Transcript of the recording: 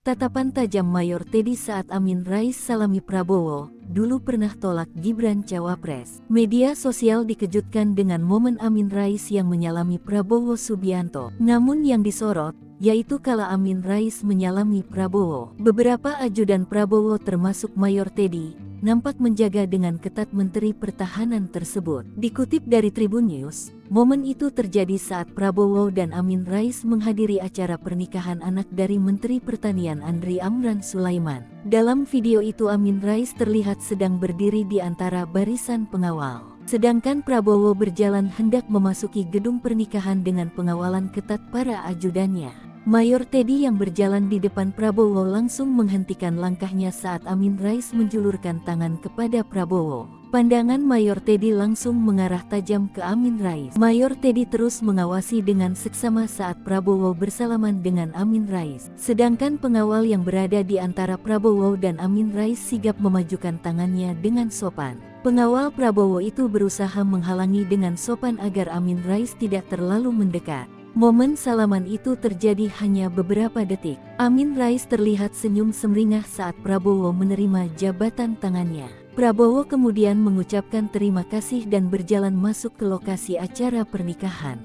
Tatapan tajam Mayor Teddy saat Amin Rais salami Prabowo, dulu pernah tolak Gibran Cawapres. Media sosial dikejutkan dengan momen Amin Rais yang menyalami Prabowo Subianto. Namun yang disorot, yaitu kala Amin Rais menyalami Prabowo. Beberapa ajudan Prabowo termasuk Mayor Teddy, nampak menjaga dengan ketat Menteri Pertahanan tersebut. Dikutip dari Tribun News, momen itu terjadi saat Prabowo dan Amin Rais menghadiri acara pernikahan anak dari Menteri Pertanian Andri Amran Sulaiman. Dalam video itu Amin Rais terlihat sedang berdiri di antara barisan pengawal. Sedangkan Prabowo berjalan hendak memasuki gedung pernikahan dengan pengawalan ketat para ajudannya. Mayor Teddy yang berjalan di depan Prabowo langsung menghentikan langkahnya saat Amin Rais menjulurkan tangan kepada Prabowo. Pandangan Mayor Teddy langsung mengarah tajam ke Amin Rais. Mayor Teddy terus mengawasi dengan seksama saat Prabowo bersalaman dengan Amin Rais. Sedangkan pengawal yang berada di antara Prabowo dan Amin Rais sigap memajukan tangannya dengan sopan. Pengawal Prabowo itu berusaha menghalangi dengan sopan agar Amin Rais tidak terlalu mendekat. Momen salaman itu terjadi hanya beberapa detik. Amin Rais terlihat senyum sumringah saat Prabowo menerima jabatan tangannya. Prabowo kemudian mengucapkan terima kasih dan berjalan masuk ke lokasi acara pernikahan.